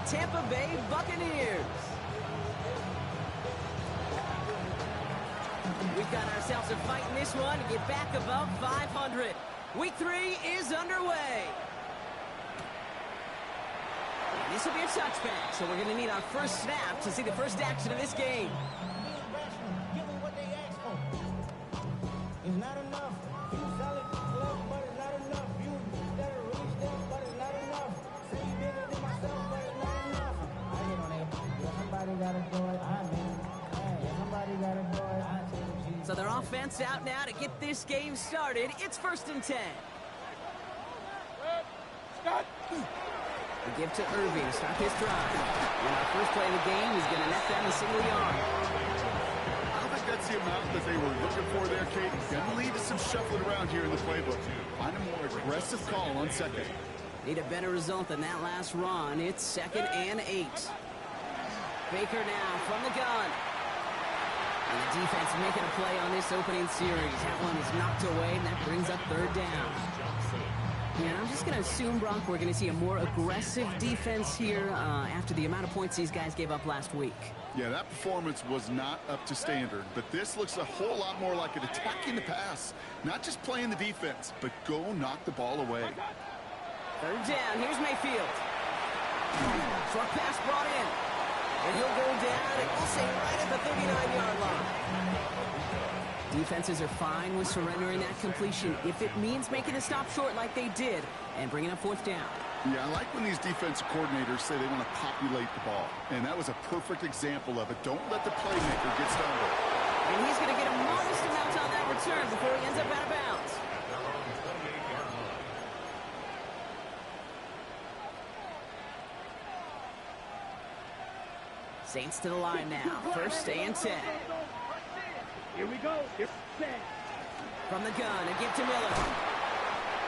Tampa Bay Buccaneers. We've got ourselves a fight in this one to get back above 500. Week 3 is underway. And this will be a touchback, so we're going to need our first snap to see the first action of this game. Give them what they ask for. It's not enough. You solid love, but it's not enough. You better release them, but it's not enough. Say you bigger than myself, but it's not enough. I get on it. Yeah, somebody gotta do it. I mean, yeah, somebody gotta do it. I tell you. So their offense out now to get this game started. It's 1st and 10. Scott. We give to Irving to start this drive. And our first play of the game is going to net them a single yard. I don't think that's the amount that they were looking for there, Kate. Going to lead to some shuffling around here in the playbook. Find a more aggressive call on second. Need a better result than that last run. It's 2nd and 8. Baker now from the gun. And the defense making a play on this opening series. That one is knocked away, and that brings up 3rd down. And I'm just going to assume, Brock, we're going to see a more aggressive defense here after the amount of points these guys gave up last week. Yeah, that performance was not up to standard, but this looks a whole lot more like it attacking the pass. Not just playing the defense, but go knock the ball away. 3rd down. Here's Mayfield. Short pass brought in. And he'll go down, and we'll say right at the 39-yard line. Defenses are fine with surrendering that completion if it means making the stop short like they did and bringing up 4th down. Yeah, I like when these defensive coordinators say they want to populate the ball. And that was a perfect example of it. Don't let the playmaker get started. And he's going to get a modest amount on that return before he ends up out of bounds. Saints to the line now. 1st and 10. Here we go. From the gun, a give to Miller.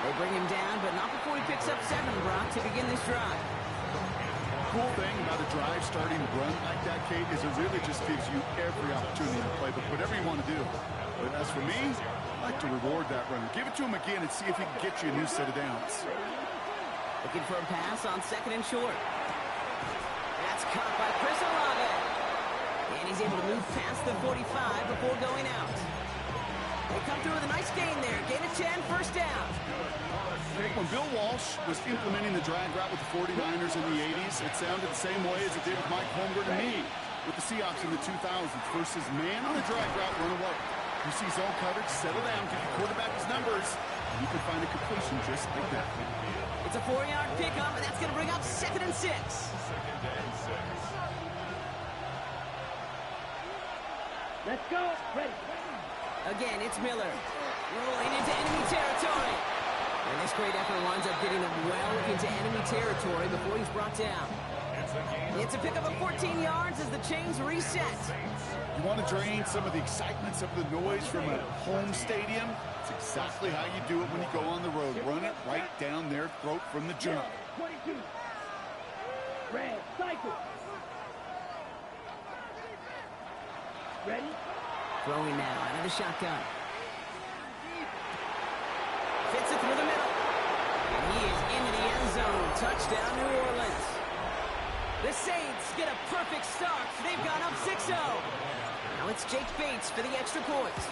They bring him down, but not before he picks up 7, Brock, to begin this drive. Cool thing about a drive starting run like that, Kate, is it really just gives you every opportunity to play, but whatever you want to do. But as for me, I like to reward that run. Give it to him again and see if he can get you a new set of downs. Looking for a pass on 2nd and short. That's caught by Chris Olave. And he's able to move past the 45 before going out. They come through with a nice gain there. Gain of 10, 1st down. When Bill Walsh was implementing the drag route with the 49ers in the 80s, it sounded the same way as it did with Mike Holmgren and me with the Seahawks in the 2000s versus man on the drag route, run away. You see zone coverage, settle down, give the quarterback his numbers, and you can find a completion just like that. It's a 4-yard pickup, and that's going to bring up 2nd and 6. Let's go. Ready. Again, it's Miller. Rolling into enemy territory. And this great effort winds up getting him well into enemy territory before he's brought down. It's a pickup of 14 yards as the chains reset. You want to drain some of the excitement, some of the noise from a home stadium? It's exactly how you do it when you go on the road. Run it right down their throat from the jump. 22. Red, cycle. Ready? Throwing now out of the shotgun. Fits it through the middle. And he is into the end zone. Touchdown, New Orleans. The Saints get a perfect start. They've gone up 6-0. Now it's Jake Bates for the extra point.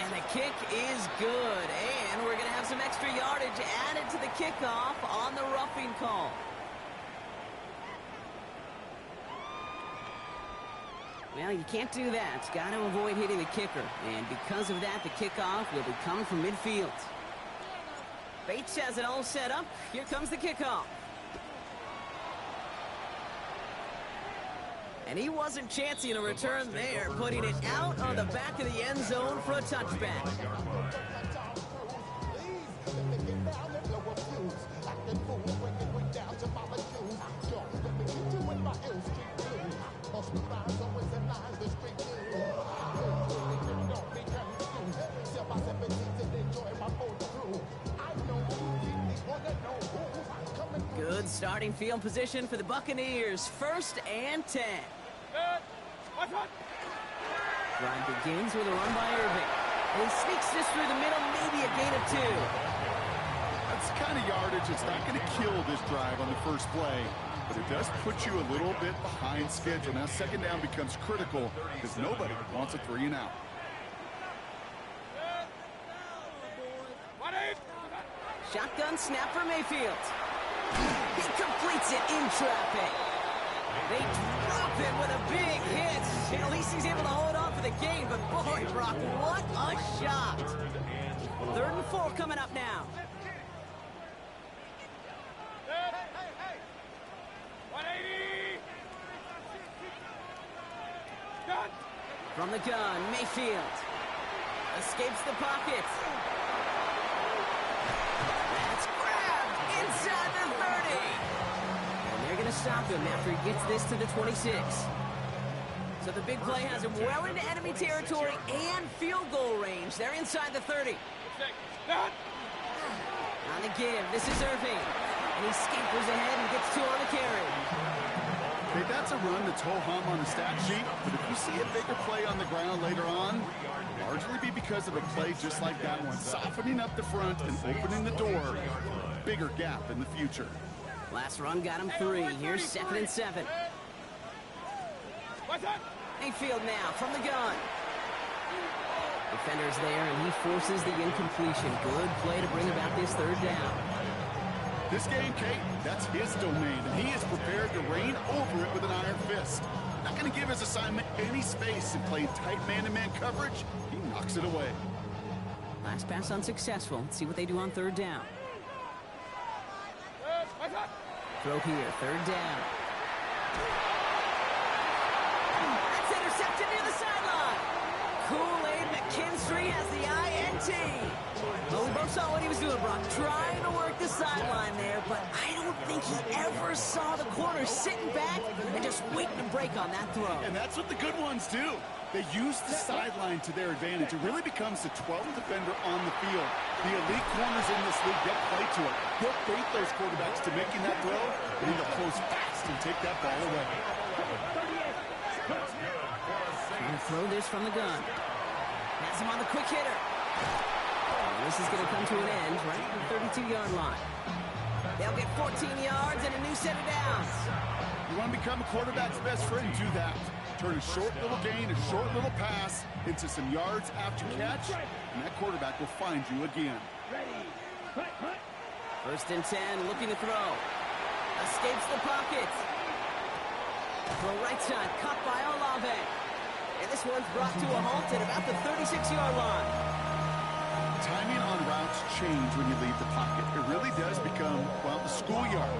And the kick is good. And we're going to have some extra yardage added to the kickoff on the roughing call. Well, you can't do that. Got to avoid hitting the kicker. And because of that, the kickoff will be coming from midfield. Bates has it all set up. Here comes the kickoff. And he wasn't chancing a return there, putting it out on the back of the end zone for a touchback. Good starting field position for the Buccaneers. 1st and 10. Drive begins with a run by Irving. And he sneaks this through the middle, maybe a gain of 2. That's the kind of yardage that's not going to kill this drive on the first play. but it does put you a little bit behind schedule. Now second down becomes critical because nobody wants a 3 and out. Shotgun snap for Mayfield. He completes it in traffic. They drop him with a big hit. At least he's able to hold on for the game, but boy, Brock, what a shot. 3rd and 4 coming up now. From the gun, Mayfield escapes the pocket. That's grabbed inside the 30. And they're going to stop him after he gets this to the 26. So the big play has him well into enemy territory and field goal range. They're inside the 30. On the give, this is Irving. And he scampers ahead and gets 2 on the carry. Okay, that's a run that's ho-hum on the stat sheet, but if you see a bigger play on the ground later on, largely be because of a play just like that one, softening up the front and opening the door. Bigger gap in the future. Last run got him 3. Here's 2nd and 7. Mayfield now from the gun. Defender's there, and he forces the incompletion. Good play to bring about this 3rd down. This game, Kate, that's his domain, and he is prepared to reign over it with an iron fist. Not going to give his assignment any space and playing tight man-to-man coverage. He knocks it away. Last pass unsuccessful. Let's see what they do on 3rd down. Throw here, 3rd down. That's intercepted near the sideline. Kool-Aid McKinstry has the INT. Well, we both saw what he was doing, Brock, trying to work the sideline there, but I don't think he ever saw the corner sitting back and just waiting to break on that throw. And that's what the good ones do. They use the sideline to their advantage. It really becomes the 12th defender on the field. The elite corners in this league, they'll play to it. They'll bait those quarterbacks to making that throw, and they'll close fast and take that ball away. Trying to throw this from the gun. Has him on the quick hitter. This is going to come to an end right at the 32-yard line. They'll get 14 yards and a new set of downs. You want to become a quarterback's best friend, do that. Turn a short little gain, a short little pass into some yards after catch, and that quarterback will find you again. Ready. 1st and 10, looking to throw. Escapes the pocket. Throw right side, caught by Olave. And this one's brought to a halt at about the 36-yard line. Timing on routes change when you leave the pocket. It really does become, well, the schoolyard.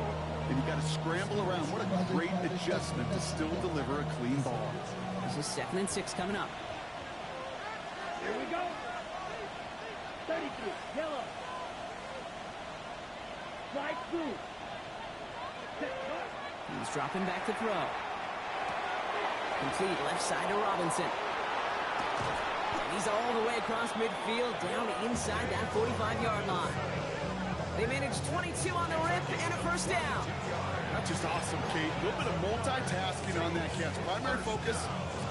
And you got to scramble around. What a great adjustment to still deliver a clean ball. This is 2nd and 6 coming up. Here we go. 32. Yellow. Slide through. He's dropping back to throw. Complete left side to Robinson. And he's all the way across midfield, down inside that 45-yard line. They managed 22 on the rip and a 1st down. That's just awesome, Kate. A little bit of multitasking on that catch. Primary focus,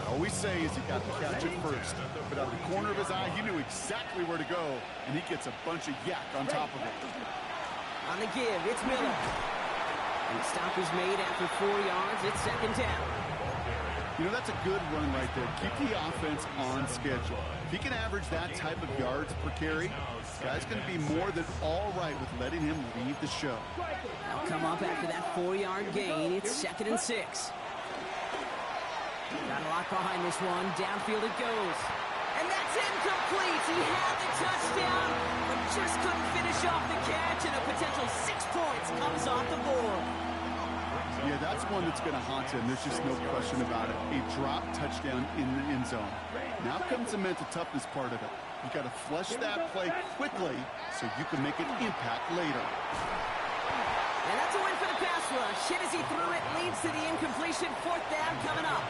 I always say, is he got to catch it first. But out of the corner of his eye, he knew exactly where to go, and he gets a bunch of yak on top of it. On the give, it's Miller. And the stop is made after 4 yards. It's 2nd down. You know, that's a good run right there. Keep the offense on schedule. If he can average that type of yards per carry, this guy's going to be more than all right with letting him lead the show. They'll come up after that 4-yard gain. It's 2nd and 6. Got a lot behind this one. Downfield it goes. And that's incomplete. He had the touchdown, but just couldn't finish off the catch, and a potential 6 points comes off the board. Yeah, that's one that's going to haunt him. There's just no question about it. A drop touchdown in the end zone. Now comes the mental toughness part of it. You got to flush that play quickly so you can make an impact later. And that's a win for the pass rush. Hit as he threw it, leads to the incompletion. 4th down coming up.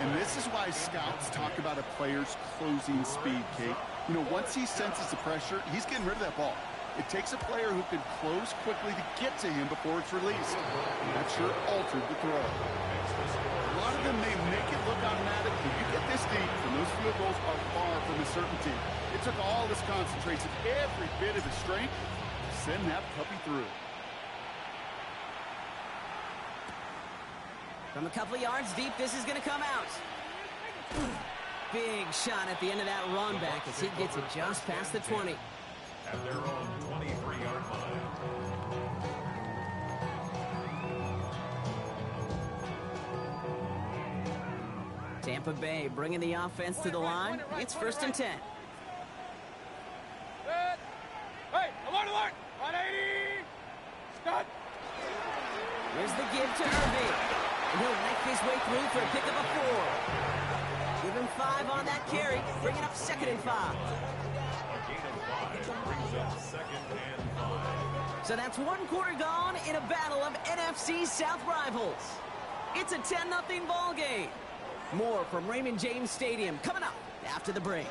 And this is why scouts talk about a player's closing speed, Kate. You know, once he senses the pressure, he's getting rid of that ball. It takes a player who can close quickly to get to him before it's released. And that sure altered the throw. A lot of them may make it look automatic, but you get this deep, and those field goals are far from a certainty. It took all his concentration, every bit of his strength, to send that puppy through. From a couple of yards deep, this is going to come out. Big shot at the end of that run back as he gets it just past the 20. At their own 23-yard line. Tampa Bay bringing the offense to the line. It's 1st and 10. Hey, alert! 180! Stop! Here's the give to Irving. And he'll make his way through for a pickup of 4. Give him 5 on that carry, bringing up 2nd and 5. A gain of 5 brings up 2nd and 5. So that's 1 quarter gone in a battle of NFC South rivals. It's a 10-0 ball game. More from Raymond James Stadium coming up after the break.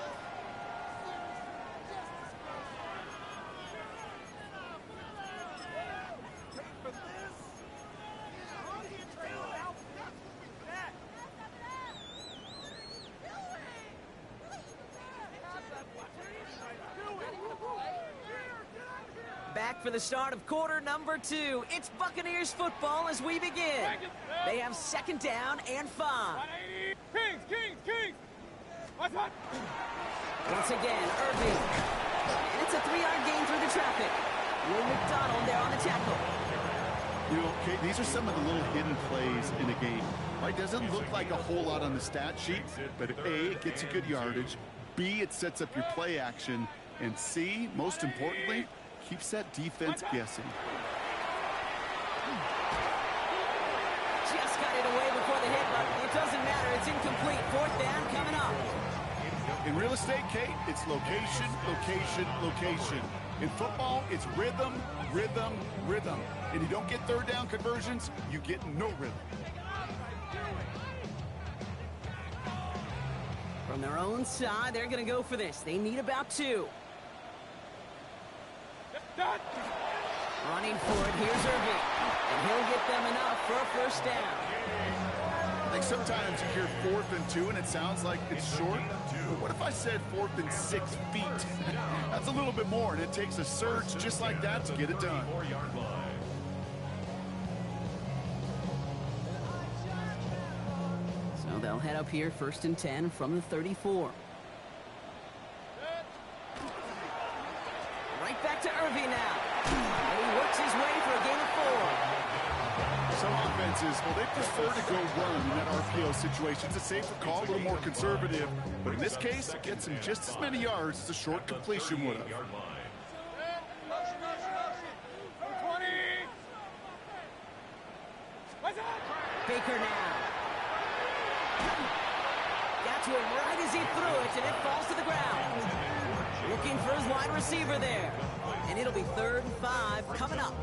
Back for the start of quarter number 2. It's Buccaneers football as we begin. They have 2nd down and 5. 180! Kings! What's up? Once again, Irving. And it's a 3-yard gain through the traffic. Will McDonald there on the tackle. You know, Kate, these are some of the little hidden plays in a game. Right? Doesn't look like a whole lot on the stat sheet, but A, it gets you good yardage. B, it sets up your play action. And C, most importantly, keeps that defense guessing. Just got it away before the hit, but it doesn't matter. It's incomplete. 4th down coming up. In real estate, Kate, it's location, location, location. In football, it's rhythm, rhythm, rhythm. And you don't get 3rd down conversions, you get no rhythm. From their own side, they're going to go for this. They need about 2. Running for it, here's Irving. And he'll get them enough for a 1st down. I think sometimes you hear 4th and 2 and it sounds like it's short. But what if I said 4th and 6 feet? That's a little bit more, and it takes a surge just like that to get it done. 4-yard line. So they'll head up here 1st and 10 from the 34. Right back to Irving now. And he works his way for a gain of 4. Some offenses, well, they prefer to go run in that RPO situation. It's a safer call, a little more conservative. But in this case, it gets him just as many yards as a short completion would have. 8-yard line. Baker now. Got to him right as he threw it, and it falls to the ground. Looking for his wide receiver there. And it'll be 3rd and 5 coming up.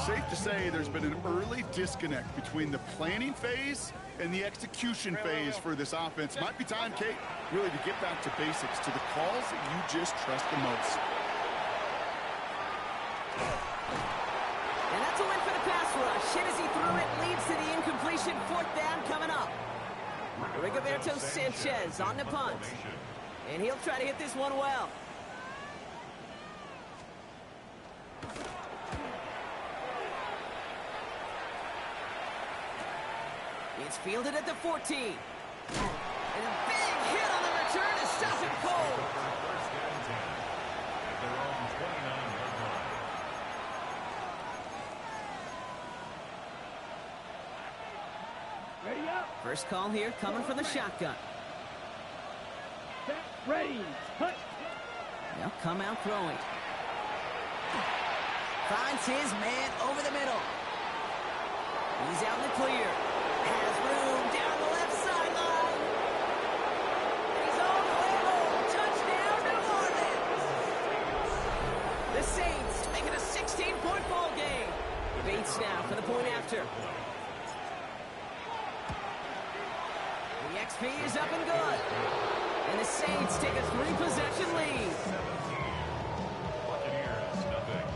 Safe to say there's been an early disconnect between the planning phase and the execution phase for this offense. Might be time, Kate, really to get back to basics, to the calls that you just trust the most. And that's a win for the pass rush. Hit as he threw it, leads to the incompletion. 4th down coming up. Rigoberto Sanchez on the punt. And he'll try to hit this one well. It's fielded at the 14. And a big hit on the return to stop him cold. First and 10. At their own 29-yard line. Ready up. First call here coming from the shotgun. Set. Ready. Hut. They'll come out throwing. Finds his man over the middle. He's out in the clear. Has room down the left sideline. He's on the way home. Touchdown, New Orleans. The Saints make it a 16-point ball game. Bates now for the point after. The XP is up and good. And the Saints take a 3-possession lead. Buccaneers, nothing.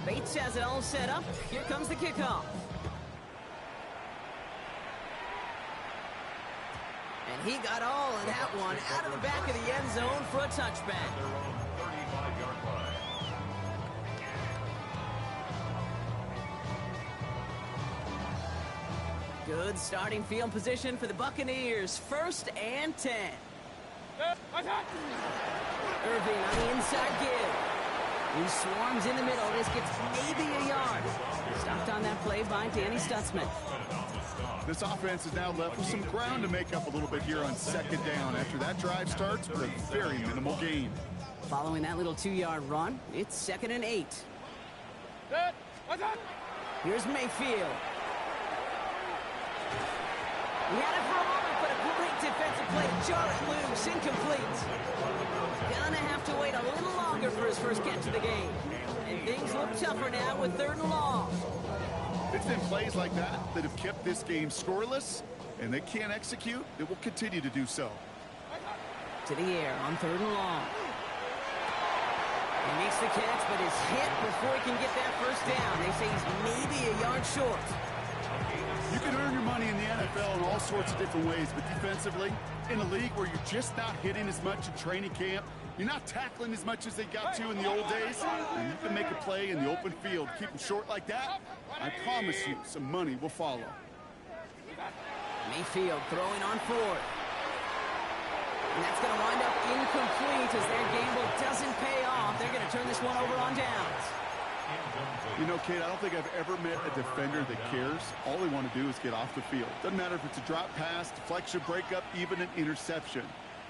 Bates has it all set up. Here comes the kickoff. And he got all of that one out of the back of the end zone for a touchback. Their own 35-yard line. Good starting field position for the Buccaneers. 1st and 10. Irving on the inside give. He swarms in the middle. This gets maybe a yard. Stopped on that play by Danny Stutzman. This offense is now left with some ground to make up a little bit here on 2nd down after that drive starts with a very minimal gain. Following that little 2-yard run, it's 2nd and 8. Here's Mayfield. He had it for a moment, but a great defensive play to jar it loose. Incomplete. Gonna have to wait a little longer for his first catch of the game. And things look tougher now with 3rd and long. It's been plays like that that have kept this game scoreless, and they can't execute. It will continue to do so. To the air on 3rd and long. He makes the catch, but is hit before he can get that first down. They say he's maybe a yard short. You can earn your money in the NFL in all sorts of different ways, but defensively, in a league where you're just not hitting as much in training camp, you're not tackling as much as they got to in the old days, and you can make a play in the open field. Keep them short like that, I promise you some money will follow. Mayfield throwing on 4th. And that's going to wind up incomplete as their gamble doesn't pay off. They're going to turn this one over on downs. You know, Kate, I don't think I've ever met a defender that cares. All they want to do is get off the field. Doesn't matter if it's a drop pass, deflection, breakup, even an interception.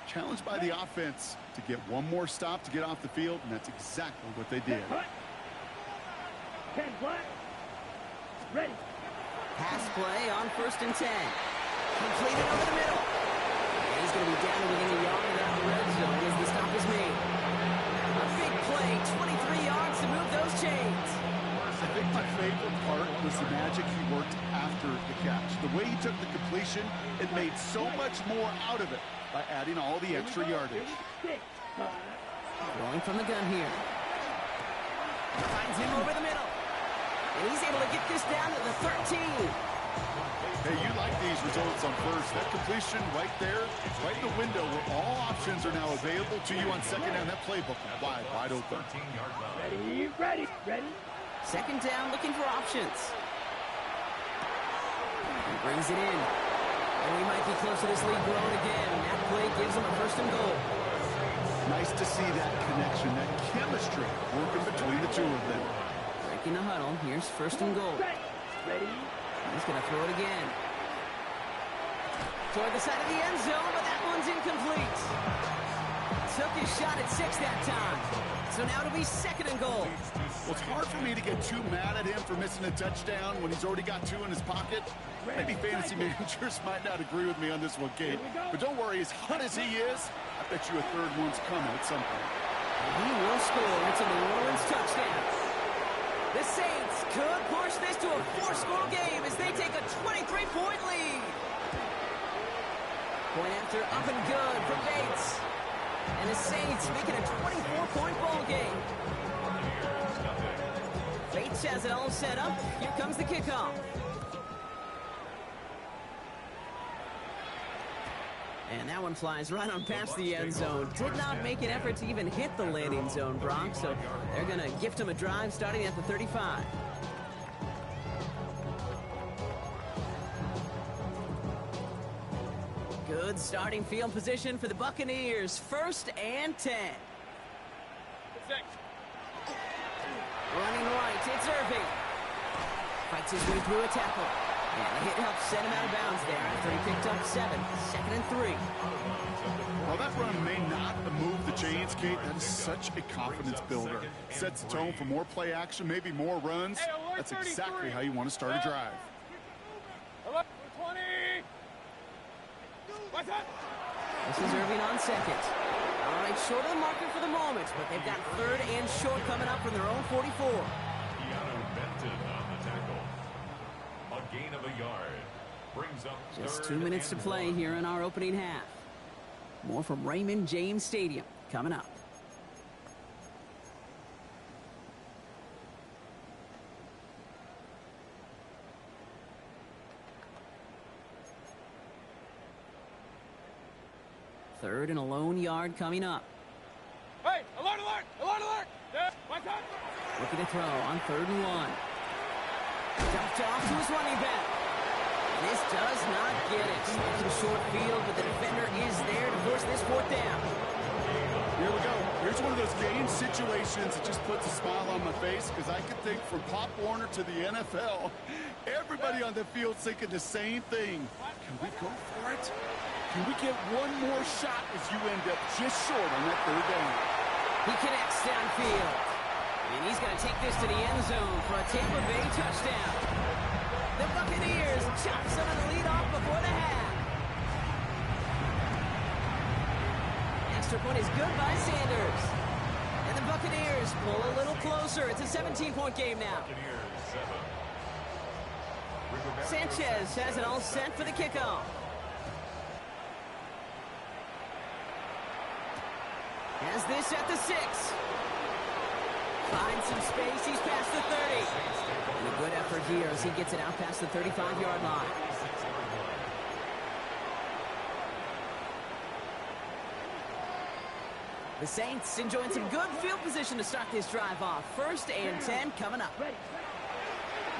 Challenged by the offense to get one more stop to get off the field, and that's exactly what they did. 10 black. Ready. Pass play on 1st and 10. Completed over the middle. And he's going to be down to within a yard of that red zone as the stop is made. A big play, 23 yards to move those chains. I think my favorite part was the magic he worked after the catch. The way he took the completion, it made so much more out of it by adding all the extra yardage. Rolling from the gun here. Finds him over the middle. And he's able to get this down to the 13. Hey, you like these results on 1st. That completion right there, right in the window where all options are now available to you on 2nd down. That playbook wide open. Ready. 2nd down, looking for options. He brings it in. And we might be close to this lead growing again. That play gives him a 1st and goal. Nice to see that connection, that chemistry working between the two of them. Breaking the huddle. Here's 1st and goal. Ready. He's going to throw it again. Toward the side of the end zone, but that one's incomplete. Took his shot at 6 that time. So now it'll be 2nd and goal. Well, it's hard for me to get too mad at him for missing a touchdown when he's already got 2 in his pocket. Maybe fantasy managers might not agree with me on this one, Kate. But don't worry, as hot as he is, I bet you a 3rd one's coming at some point. He will score. It's a New Orleans touchdown. The Saints could push this to a 4-score game as they take a 23-point lead. Point after up and good for Bates. And the Saints make it a 24-point ball game. Bates has it all set up. Here comes the kickoff. And that one flies right on past the end zone. Did not make an effort to even hit the landing zone, Bronx. So they're going to gift him a drive starting at the 35. Good starting field position for the Buccaneers. 1st and 10. Running right, it's Irving. Fights his way through a tackle. And the hit helps send him out of bounds there after he picked up 7. 2nd and 3. While that run may not move the chains, Kate, that is such a confidence builder. Sets the tone for more play action, maybe more runs. That's exactly how you want to start a drive. 20. This is Irving on 2nd. All right, short of the marker for the moment, but they've got 3rd and short coming up from their own 44. Gain of a yard. Brings up Just 2 minutes to play here in our opening half. More from Raymond James Stadium coming up. Third and a lone yard coming up. Hey, alert, alert, alert, alert! Watch out! Looking to throw on 3rd and 1. Dumped off to his running back. This does not get it. Looking short field, but the defender is there to force this fourth down. Here we go. Here's one of those game situations that just puts a smile on my face because I can think from Pop Warner to the NFL, everybody on the field thinking the same thing. Can we go for it? Can we get one more shot as you end up just short on that third down? He connects downfield. And he's going to take this to the end zone for a Tampa Bay touchdown. The Buccaneers chop some of the lead off before the half. Extra point is good by Sanders. And the Buccaneers pull a little closer. It's a 17-point game now. Sanchez has it all set for the kickoff. Has this at the 6. Finds some space. He's past the 30. And a good effort here as he gets it out past the 35-yard line. The Saints enjoying some good field position to start this drive off. 1st and 10 coming up.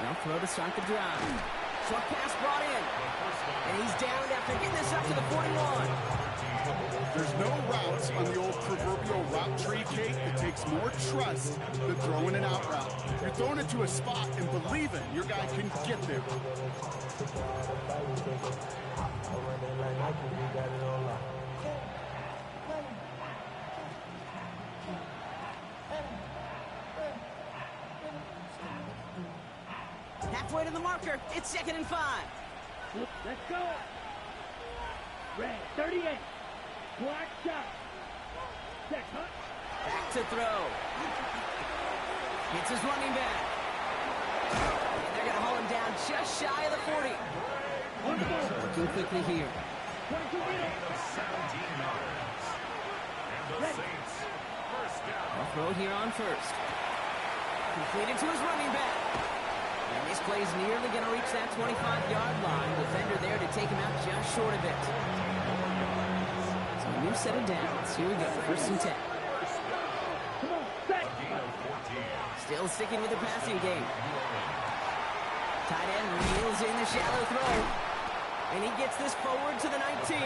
Now throw to start the drive. Short pass brought in. And he's down after getting this up to the 41. There's no routes on the old proverbial route tree cake that takes more trust than throwing an out route. You're throwing it to a spot and believing your guy can get there. Halfway to the marker. It's 2nd and 5. Let's go. Red 38. Black shot. Set cut. Back to throw. Hits his running back. And they're going to hold him down just shy of the 40. Working quickly here. 22 meters. 17 yards. And the Saints first down. I'll throw here on 1st. Completed to his running back. And this play's nearly going to reach that 25-yard line. Defender there to take him out just short of it. So a new set of downs. Here we go. 1st and 10. Come on, set. Still sticking with the passing game. Tight end reels in the shallow throw. And he gets this forward to the 19.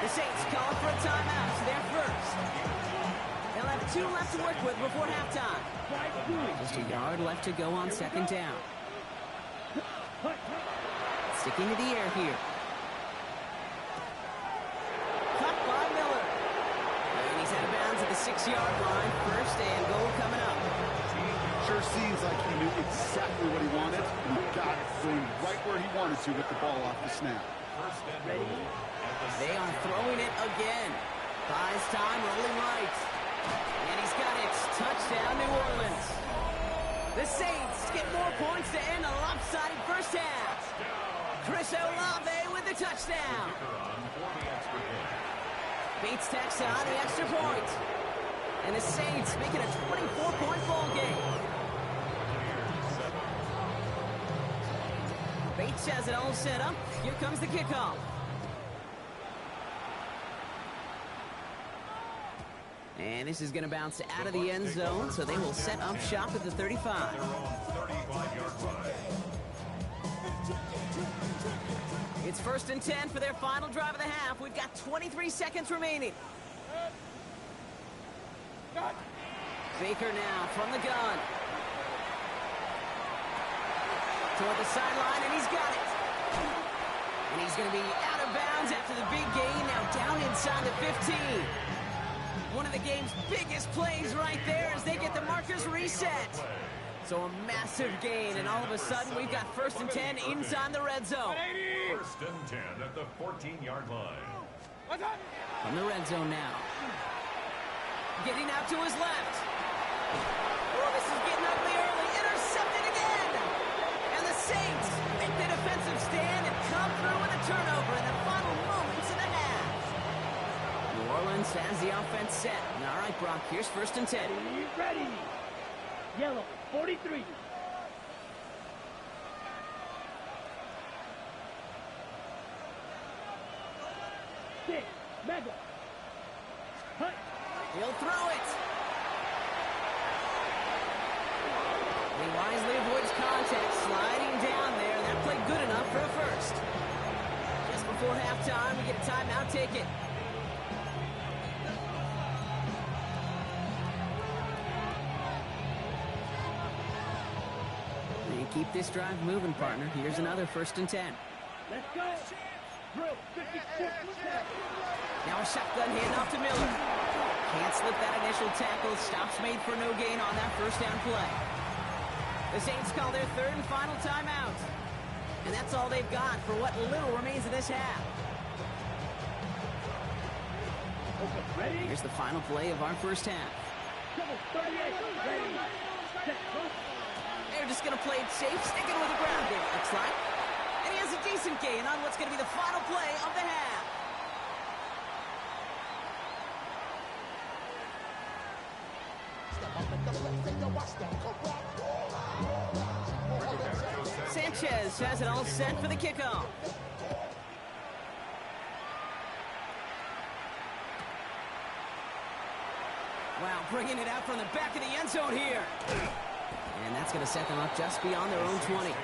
The Saints call for a timeout. They're first. They'll have 2 left to work with before halftime. Just a yard left to go on 2nd down. Sticking to the air here. Cut by Miller. And he's out of bounds at the 6-yard line. 1st and goal coming up. Sure seems like he knew exactly what he wanted, and he got it going right where he wanted to with the ball off the snap. They are throwing it again. Buys time, rolling right. And he's got it. Touchdown, New Orleans. The Saints get more points to end a lopsided first half. Chris Olave with the touchdown. Beats Texas on the extra point. And the Saints making a 24-point ball game. Bates has it all set up. Here comes the kickoff. And this is going to bounce out of the end zone, so they will set up shop at the 35. It's 1st and 10 for their final drive of the half. We've got 23 seconds remaining. Baker now from the gun. Toward the sideline, and he's got it. And he's going to be out of bounds after the big gain, now down inside the 15. One of the game's biggest plays right there as they get the markers reset. So a massive gain, and all of a sudden we've got 1st and 10 inside the red zone. 1st and 10 at the 14-yard line. From the red zone now. Getting out to his left. Oh, this is getting ugly early. Intercepted again. And the Saints make the defensive stand and come through with a turnover in the final moments of the half. New Orleans has the offense set. All right, Brock, here's 1st and 10. Ready. Yellow, 43. Six, Madden. Hut. He'll throw it. He wisely avoids contact, sliding down there. That play good enough for a first. Just before halftime, we get a timeout taken. And keep this drive moving, partner. Here's another 1st and 10. Let's go. Drill 56. Now a shotgun handoff to Miller. Can't slip that initial tackle. Stops made for no gain on that 1st down play. The Saints call their 3rd and final timeout. And that's all they've got for what little remains of this half. Ready? Here's the final play of our 1st half. Double 38. Ready. Set. Go. They're just going to play it safe, sticking with the ground game, looks like. And he has a decent gain on what's going to be the final play of the half. Sanchez has it all set for the kickoff. Wow, bringing it out from the back of the end zone here. And that's going to set them up just beyond their own 20.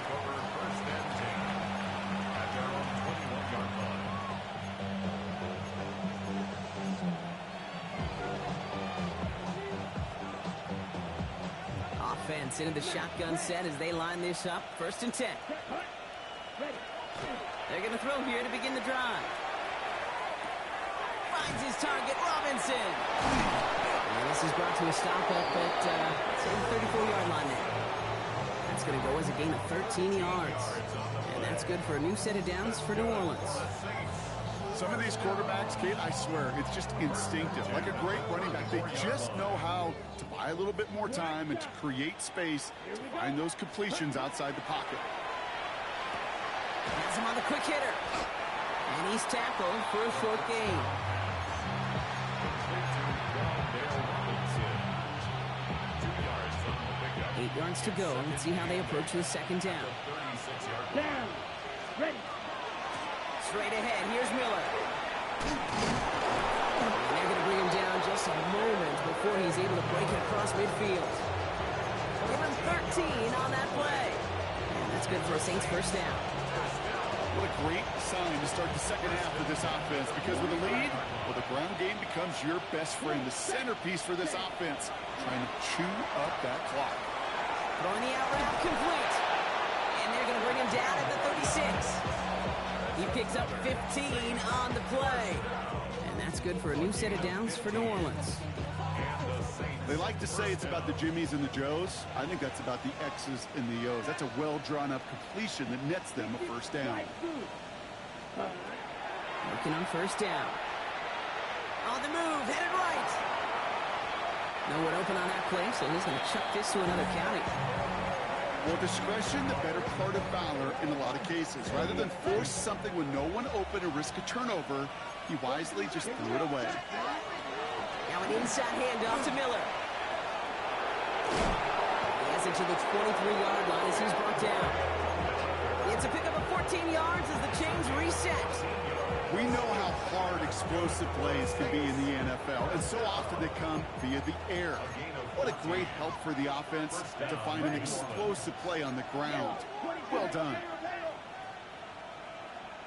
Offense into the shotgun set as they line this up. 1st and 10. They're going to throw here to begin the drive. Finds his target, Robinson. And this is brought to a stop up at the 34-yard line now. That's going to go as a gain of 13 yards. And that's good for a new set of downs for New Orleans. Some of these quarterbacks, Kate, I swear, it's just instinctive. Like a great running back, they just know how to buy a little bit more time and to create space to find those completions outside the pocket. Has him on the quick hitter. And he's tackled for a short gain. Eight yards to go. Let's see how they approach the 2nd down. Down. Ready. Straight ahead, here's Miller. And they're going to bring him down just a moment before he's able to break it across midfield. Give him 13 on that play. And that's good for a Saints 1st down. What a great sign to start the 2nd half of this offense, because with a lead, well, the ground game becomes your best friend, the centerpiece for this offense, trying to chew up that clock. Throwing the out route complete. And they're going to bring him down at the 36. He picks up 15 on the play. And that's good for a new set of downs for New Orleans. They like to say it's about the Jimmies and the Joes. I think that's about the X's and the O's. That's a well-drawn-up completion that nets them a 1st down. Working on 1st down. On the move, headed right. No one open on that play, so he's going to chuck this to another county. Well, discretion, the better part of valor in a lot of cases. Rather than force something with no one open and risk a turnover, he wisely just threw it away. Now an inside handoff to Miller. He has it to the 23-yard line as he's brought down. It's a pickup of 14 yards as the chains reset. We know how hard explosive plays can be in the NFL, and so often they come via the air. What a great help for the offense to find an explosive play on the ground. Well done.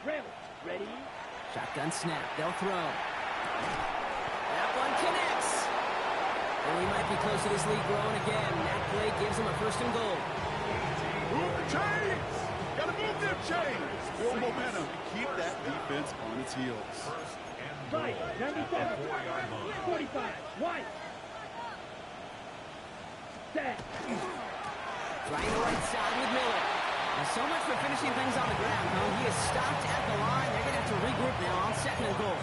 Ready. Shotgun snap. They'll throw. That one connects. And we might be close to this lead growing again. That play gives them a 1st and goal. Move the chains! Gotta move them chains! Build momentum. Keep that defense on its heels. Right. 97. 45. White. Set. Trying the right side with Miller. And so much for finishing things on the ground, though. He is stopped at the line. They're going to have to regroup now on 2nd and goal.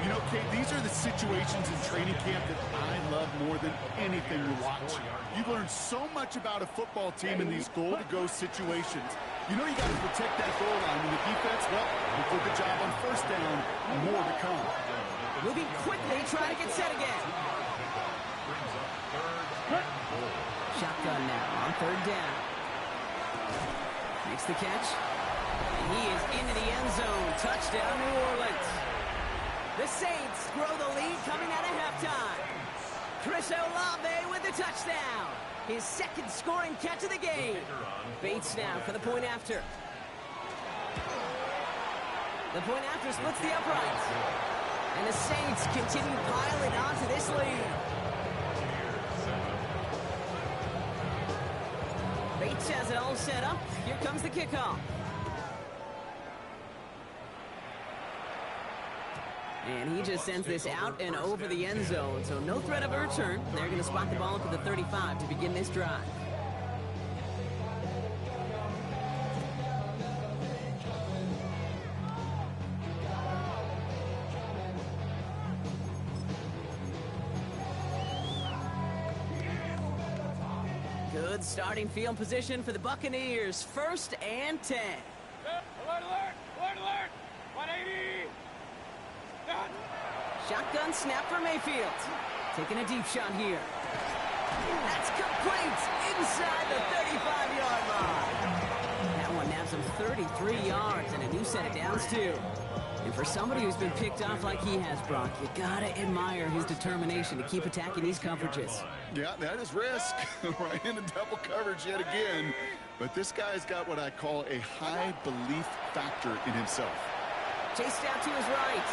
You know, Kate, these are the situations in training camp that I love more than anything to watch. You learn so much about a football team in these goal-to-go situations. You know you got to protect that goal line, and the defense, well, they did the job on 1st down, and more to come. Moving quickly, trying to get set again. Shotgun now on 3rd down. Makes the catch. And he is into the end zone. Touchdown, New Orleans. The Saints grow the lead coming out of halftime. Chris Olave with the touchdown. His second scoring catch of the game. Bates now for the point after. The point after splits the uprights. And the Saints continue piling onto this lead. Bates has it all set up. Here comes the kickoff. And he just sends this out and over the end zone. So no threat of a return. They're going to spot the ball up at the 35 to begin this drive. Good starting field position for the Buccaneers. 1st and 10. Alert, alert! Alert, alert! 180! Done! Shotgun snap for Mayfield. Taking a deep shot here. That's complete inside the 35-yard line. That one nabs him 33 yards and a new set of downs, too. And for somebody who's been picked off like he has, Brock, you gotta admire his determination to keep attacking these coverages. Yeah, that is risk. Right into double coverage yet again. But this guy's got what I call a high belief factor in himself. Chased out to his right.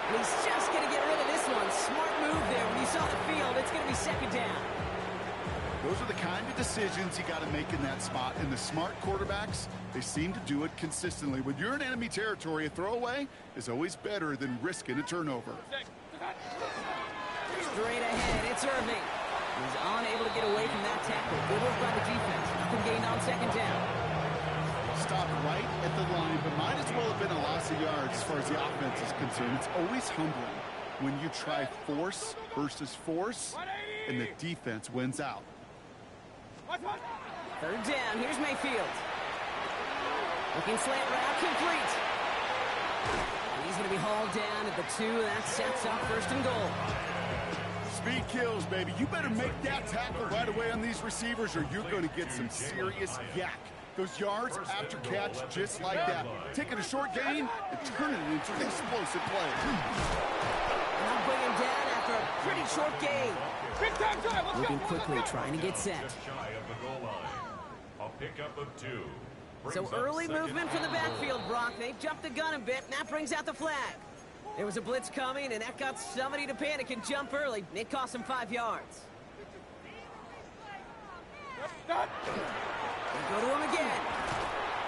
And he's just going to get rid of this one. Smart move there. When you saw the field, it's going to be 2nd down. Those are the kind of decisions you got to make in that spot. And the smart quarterbacks, they seem to do it consistently. When you're in enemy territory, a throwaway is always better than risking a turnover. Straight ahead, it's Irving. He's unable to get away from that tackle. Good work by the defense. Nothing gained on 2nd down. Stopped right at the line, but might as well have been a loss of yards as far as the offense is concerned. It's always humbling when you try force versus force, and the defense wins out. 3rd down, here's Mayfield. Looking slant route, complete. And he's going to be hauled down at the 2. That sets up 1st and goal. Speed kills, baby. You better make that tackle right away on these receivers, or you're going to get some serious yak. Those yards after catch, just like that. Taking a short gain and turning it into an explosive play. And they'll bring him down after a pretty short gain. Big time drive! Let's Moving go! quickly, trying to get set. Just shy of the goal line. A pickup of 2. So Brings up early 2nd movement from the and goal. backfield, Brock. They've jumped the gun a bit, and that brings out the flag. There was a blitz coming, and that got somebody to panic and jump early. It cost him 5 yards. Done! They go to him again.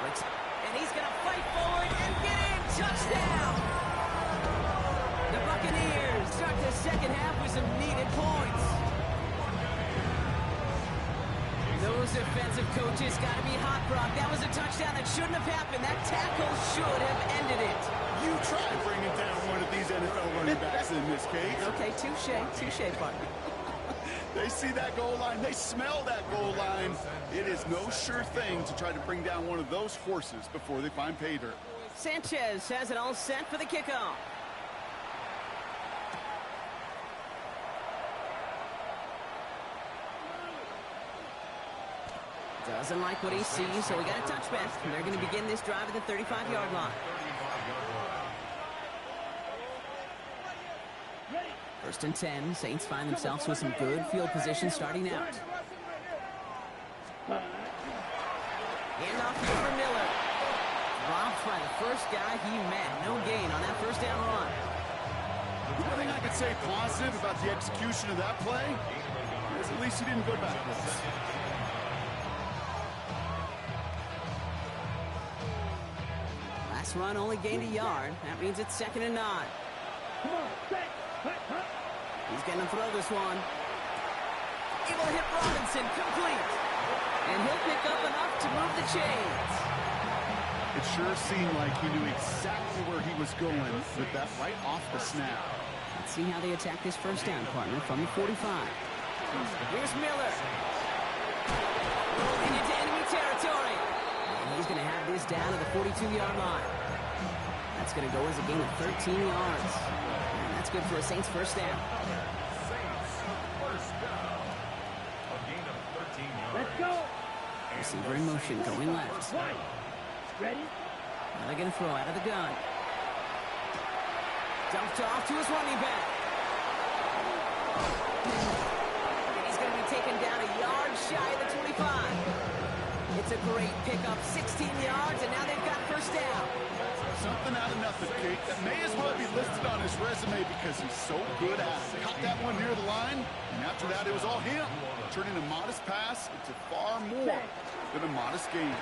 And he's going to fight forward and get in. Touchdown! The Buccaneers start the 2nd half with some needed points. Those defensive coaches got to be hot, Brock. That was a touchdown that shouldn't have happened. That tackle should have ended it. You try bringing down one of these NFL running backs in this case. Okay, touche, partner. They see that goal line. They smell that goal line. It is no sure thing to try to bring down one of those horses before they find pay dirt. Sanchez has it all set for the kickoff. Doesn't like what he sees, so we got a touchback. They're going to begin this drive at the 35-yard line. 1st and 10. Saints find themselves with some good field position starting out. Handoff here for Miller. Dropped by the first guy he met. No gain on that 1st down run. One thing I could say positive about the execution of that play is at least he didn't go backwards. Last run only gained a yard. That means it's 2nd and 9. Come on, set. He's going to throw this one. It will hit Robinson, complete. And he'll pick up enough to move the chains. It sure seemed like he knew exactly where he was going with that right off the snap. Let's see how they attack this 1st down, partner, from the 45. Here's Miller. Rolling into enemy territory. And he's going to have this down to the 42-yard line. That's going to go as a gain of 13 yards. And that's good for a Saints 1st down. Saints 1st down. A gain of 13 yards. Let's go. Receiver in motion, going left. Right. Ready? Now they're going to throw out of the gun. Dumped off to his running back. And he's going second down a yard shy of the 25. It's a great pickup, 16 yards, and now they've got first down. Something out of nothing, Kate. That may as well be listed on his resume because he's so good at it. Caught that one near the line, and after that, it was all him. Turning a modest pass into far more than a modest gain.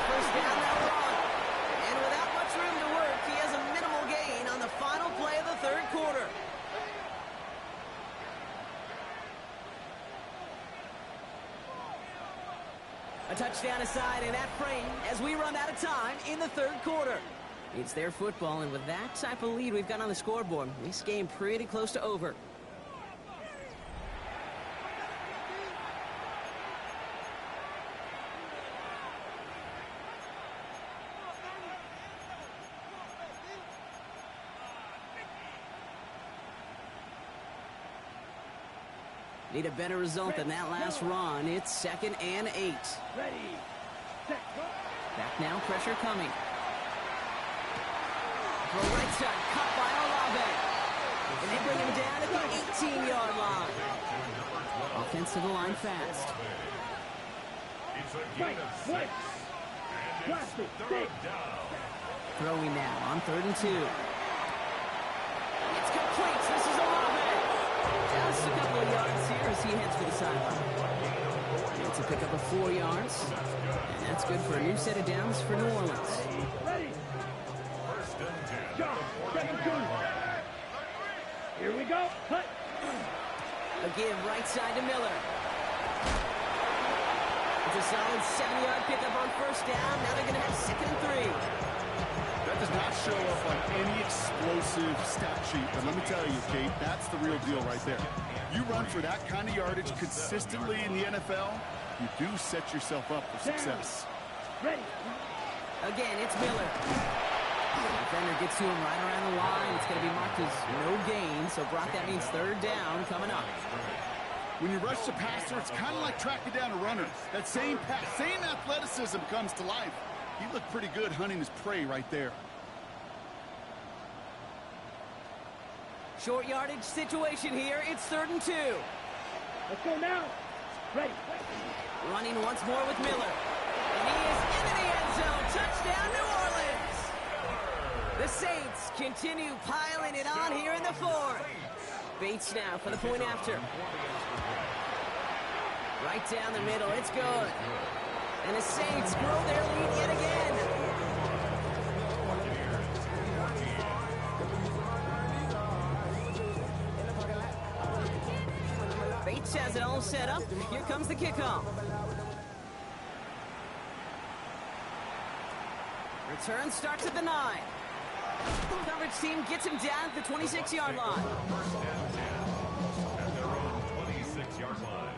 First down, now run. And without much room to work, he has a minimal gain on the final play of the third quarter. A touchdown aside in that frame as we run out of time in the third quarter. It's their football, and with that type of lead we've got on the scoreboard, this game pretty close to over. Need a better result than that last run. It's 2nd and 8. Ready, set, go. Back now, pressure coming. Throw right side, cut by Olave. And they bring him down at the 18-yard line. Offense to the line fast. It's a gain of 6. And it's third down. Throwing now on 3rd and 2. It's complete. This is Olave. Just a couple of yards here as he heads for the sideline. It's a pickup of 4 yards. And that's good for a new set of downs for New Orleans. Ready, First and 10. jump, second, 2. Here we go, cut. A give right side to Miller. It's a solid 7-yard pickup on first down. Now they're going to have 2nd and 3. That does not show up on any explosive stat sheet, but let me tell you, Kate, that's the real deal right there. You run for that kind of yardage consistently in the NFL, you do set yourself up for success. Ready, Again, it's Miller. The defender gets to him right around the line. It's going to be marked as no gain, so Brock, that means 3rd down coming up. When you rush the passer, it's kind of like tracking down a runner. That same athleticism comes to life. He looked pretty good hunting his prey right there. Short yardage situation here. It's 3rd and 2. let's go now. Ready, Running once more with Miller. And he is into the end zone. Touchdown, New Orleans. The Saints continue piling it on here in the 4th. Bates now for the point after. Right down the middle. It's good. And the Saints grow their lead yet again. Bates has it all set up. Here comes the kickoff. Return starts at the 9. Coverage team gets him down at the 26-yard line. First and 10. At their own 26-yard line.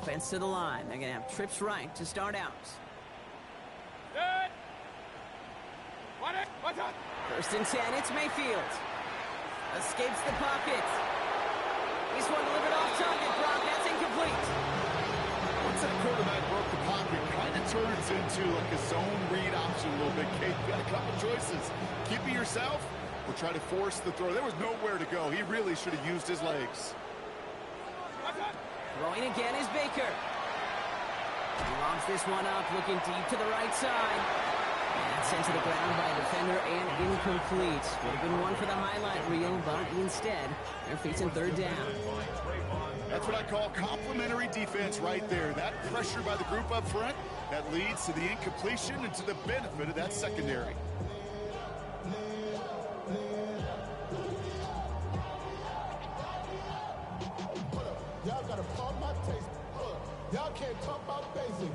Offense to the line. They're going to have trips right to start out. Dead. What's up? 1st and 10. It's Mayfield. Escapes the pocket. This one delivered off target. Brock, that's incomplete. Once that quarterback broke the pocket, kind of turns into like a zone read option a little bit, Kate. You got a couple choices. Keep it yourself or try to force the throw. There was nowhere to go. He really should have used his legs. Throwing again is Baker. He lobs this one up, looking deep to the right side. And that's sent to the ground by a defender and incomplete. Would have been one for the highlight reel, but instead, they're facing 3rd down. That's what I call complimentary defense right there. That pressure by the group up front, that leads to the incompletion and to the benefit of that secondary. Y'all gotta pump my taste. Y'all can't talk about basic.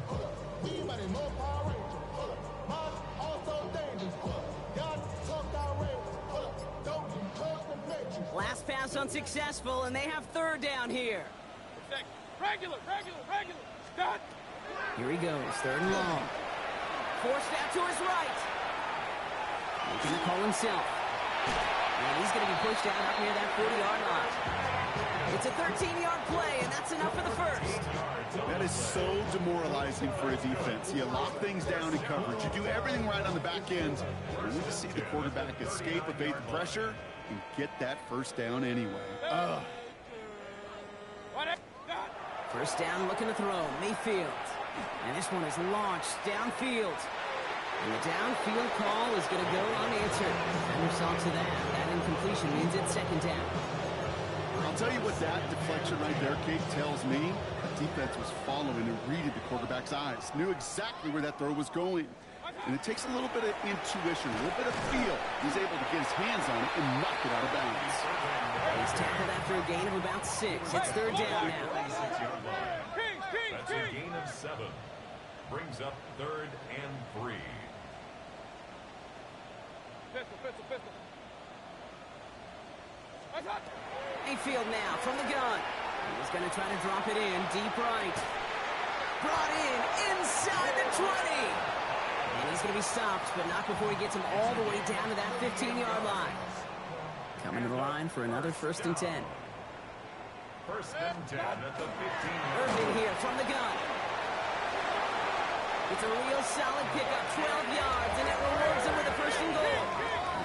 We might know Power Rangers. Mine also dangerous. Y'all talk outrageous. Don't you talk the matrix. Last pass unsuccessful, and they have 3rd down here. Regular. Done. Here he goes, 3rd and long. Forced out to his right. Making the call himself. And he's going to be pushed out up near that 40-yard line. It's a 13-yard play, and that's enough for the first. That is so demoralizing for a defense. You lock things down in coverage. You do everything right on the back end. You need to see the quarterback escape, evade the pressure, and get that first down anyway. First down, looking to throw. Mayfield. And this one is launched downfield. And the downfield call is going to go unanswered. And saw to that. That incompletion means it's second down. I'll tell you what that deflection right there, Kate, tells me. The defense was following and reading the quarterback's eyes. Knew exactly where that throw was going. And it takes a little bit of intuition, a little bit of feel. He's able to get his hands on it and knock it out of bounds. He's tackled after a gain of about 6. It's third down now. That's a gain of 7. Brings up 3rd and 3. Pistol. Mayfield now from the gun. He's going to try to drop it in deep right. Brought in inside the 20. And he's going to be stopped, but not before he gets him all the way down to that 15-yard line. Coming to the line for another 1st and 10. 1st and 10 at the 15. Irvin here from the gun. It's a real solid pickup, 12 yards, and it rewards him with a 1st and goal.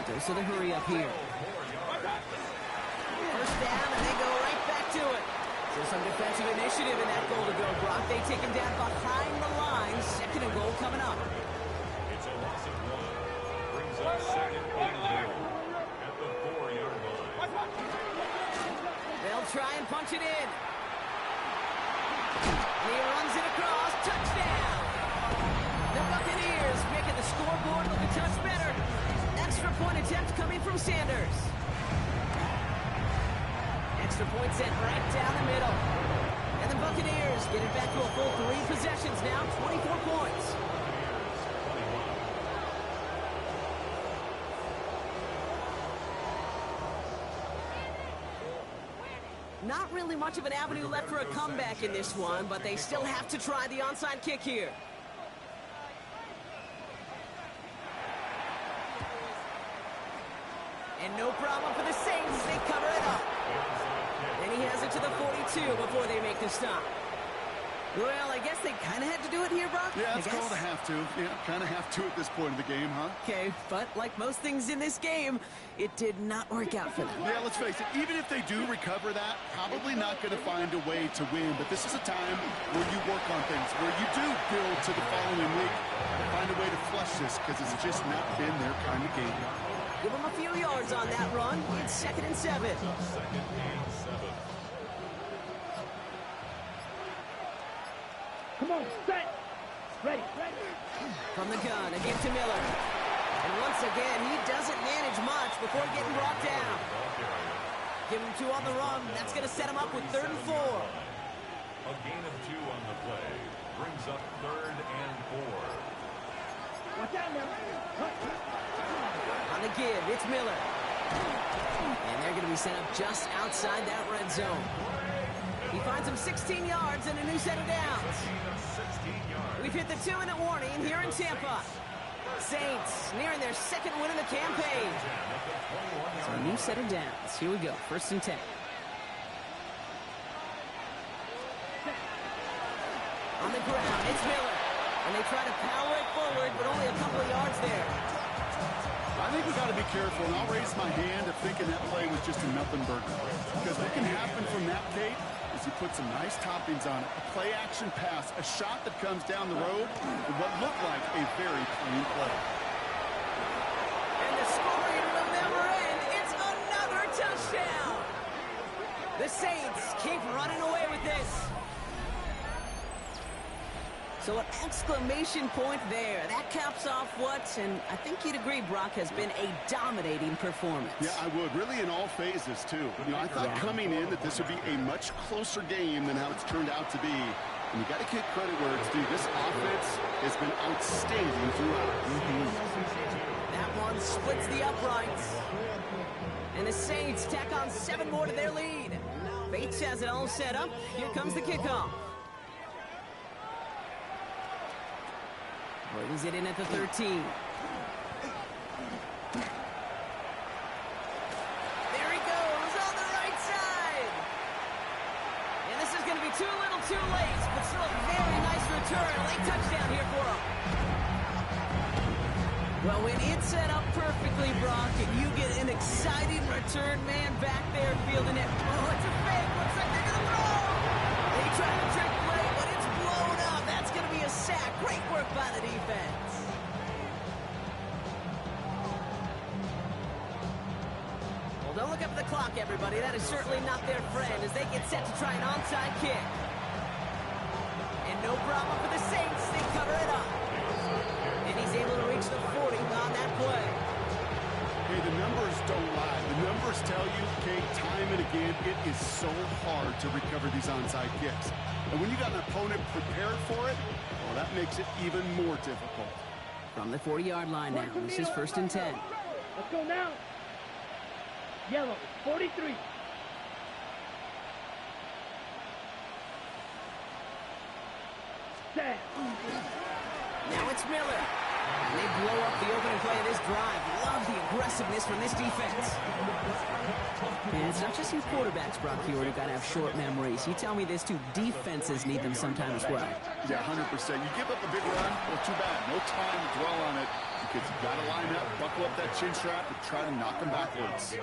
Dose of the hurry up here. First down, and they go right back to it. So some defensive initiative in that goal to go. Brock, they take him down behind the line. 2nd and goal coming up. It's a loss of 1. Brings up 2nd and goal at the 4-yard line. They'll try and punch it in. He runs it across. Touchdown. The Buccaneers making the scoreboard look a touch better. Extra point attempt coming from Sanders. Extra point sent right down the middle. And the Buccaneers get it back to a full 3 possessions now, 24 points. Not really much of an avenue left for a comeback in this one, but they still have to try the onside kick here. And no problem for the Saints. They cover it up. And he has it to the 42 before they make the stop. Well, I guess they kind of had to do it here, Brock. Yeah, it's called a have to. Yeah, kind of have to at this point in the game, huh? Okay, but like most things in this game, it did not work out for them. Yeah, let's face it. Even if they do recover that, probably not going to find a way to win. But this is a time where you work on things, where you do build to the following week. Find a way to flush this because it's just not been their kind of game. Give them a few yards on that run. It's 2nd and 7. 2nd and 7. Come on, set. Ready. From the gun, again to Miller. And once again, he doesn't manage much before getting brought down. Give him 2 on the run. That's going to set him up with 3rd and 4. A gain of 2 on the play. Brings up 3rd and 4. Watch out now. On the give, it's Miller. And they're going to be set up just outside that red zone. He finds him 16 yards and a new set of downs. We've hit the 2-minute warning here in Tampa. Saints nearing their 2nd win of the campaign. So a new set of downs. Here we go, 1st and 10. On the ground, it's Miller. And they try to power it forward, but only a couple of yards there. I think we got to be careful, and I'll raise my hand of thinking that play was just a nothing burger. Because what can happen from that, Kate, is you put some nice toppings on it. A play-action pass, a shot that comes down the road, and what looked like a very clean play. And the scoring will never end. It's another touchdown. The Saints keep running away with this. So an exclamation point there. That caps off what, and I think you'd agree, Brock, has been a dominating performance. Yeah, I would. Really in all phases, too. You know, I thought coming in that this would be a much closer game than how it's turned out to be. And you got to give credit where it's due. This offense has been outstanding throughout. That one splits the uprights. And the Saints tack on 7 more to their lead. Bates has it all set up. Here comes the kickoff. Brings it in at the 13. There he goes on the right side. too late, but still a very nice return. A late touchdown here for him. Well, when it's set up perfectly, Brock, and you get an exciting return man back there fielding it. Oh, it's a fake. Looks like they're going to throw. They try to trick play, but it's blown up. That's going to be a sack. Great work by the defense. Well, don't look up at the clock, everybody. That is certainly not their friend as they get set to try an onside kick. And no problem for the Saints. They cover it up. And he's able to reach the 40 on that play. Hey, the numbers don't lie. The numbers tell you, Kate, time and again, it is so hard to recover these onside kicks. And when you got an opponent prepared for it, well, that makes it even more difficult. From the 40-yard line now, this is 1st and 10. Let's go now. Yellow, 43. Set. Now it's Miller. And they blow up the opening play of this drive. Love the aggressiveness from this defense. And it's not just you quarterbacks, Brock, here who got to have short memories. You tell me this too. Defenses need them sometimes as well. Yeah, 100%. You give up a big run, well, too bad. No time to dwell on it because you got to line up, buckle up that chin strap, and try to knock them backwards.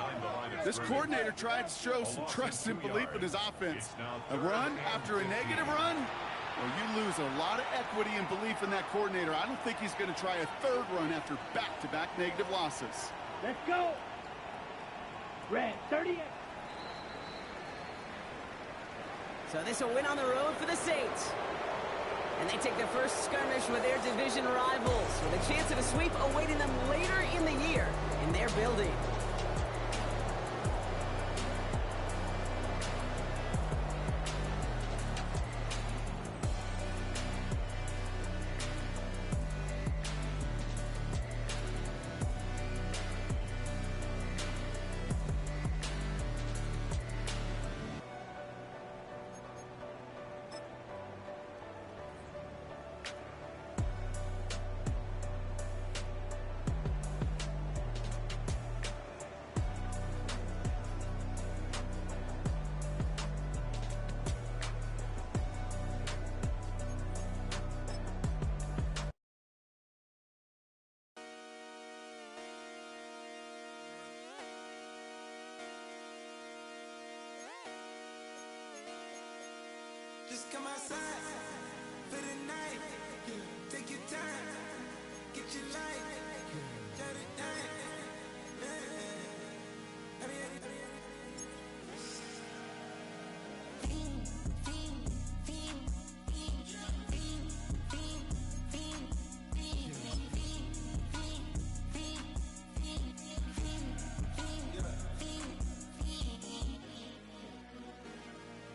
This coordinator tried to show some trust and belief in his offense. A run after a negative run? Well, you lose a lot of equity and belief in that coordinator. I don't think he's going to try a third run after back-to-back negative losses. Let's go. Red, 38. So this will win on the road for the Saints. And they take their first skirmish with their division rivals, with a chance at a sweep awaiting them later in the year in their building. Just come outside for the night. Take your time, get your life, let it down.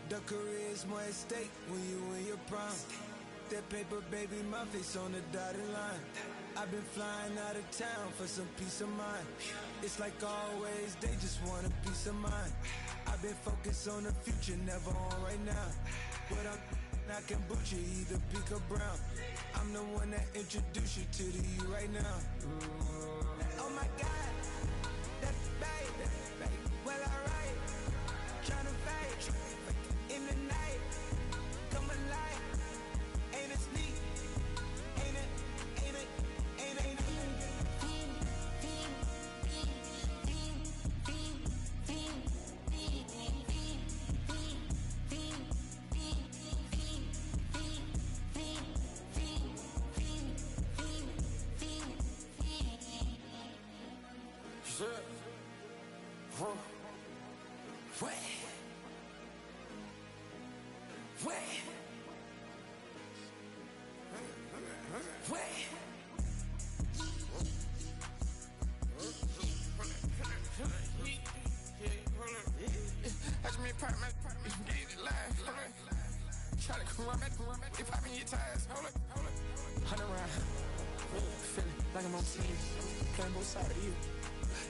The career's more at stake when you in your prime. That paper, baby, my face on the dotted line. I've been flying out of town for some peace of mind. It's like always, they just want a peace of mind. I've been focused on the future, never on right now. But I can boot you either pink or brown. I'm the one that introduced you to the you right now. Oh my God, that babe, well alright, tryna fight. In the night, come alive. Ain't it sneak? Ain't it? Try to come around, they popping your tires. Hold up. 100 round. Feeling like I'm on team. Playing both sides of you.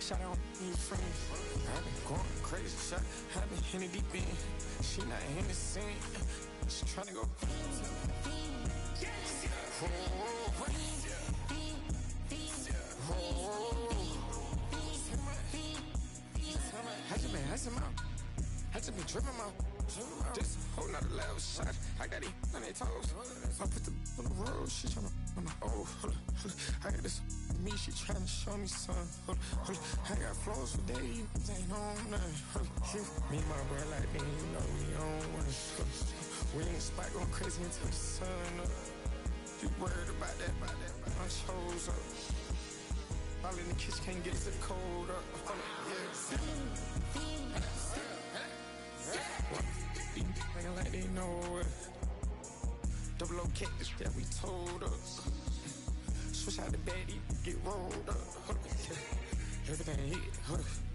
Shout out to your friends. I've been going crazy. Shot. I've been in the deep end. She not in the scene. She tryna go. I just been tripping out. Just a whole nother level shot. Like that they toes. I put the on the road, she tryna on the hold up. I got this me, she tryna show me something. Hold up. I got flows for days, ain't on nothing. Me and my bro like me, you know we on one. We in the spot going crazy until the sun up. You worried about that, my chose up. All in the kitchen can't get the cold up. Acting like they know it. Double O cactus that we told us. Switch out the baddie, get rolled up. Everything hit, everything.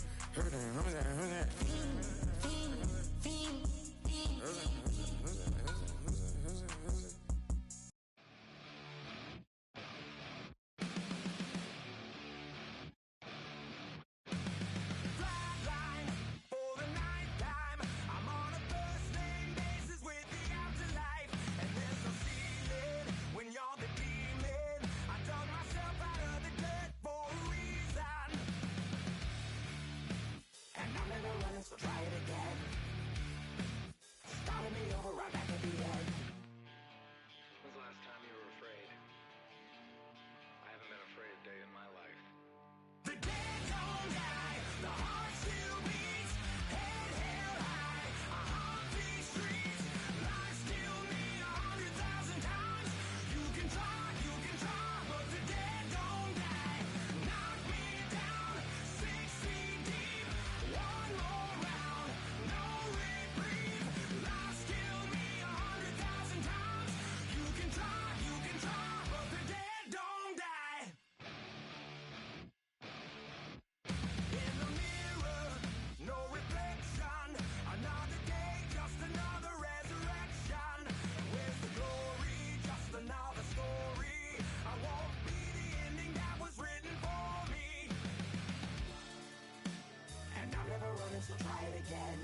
So try it again.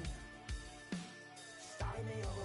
Starting me over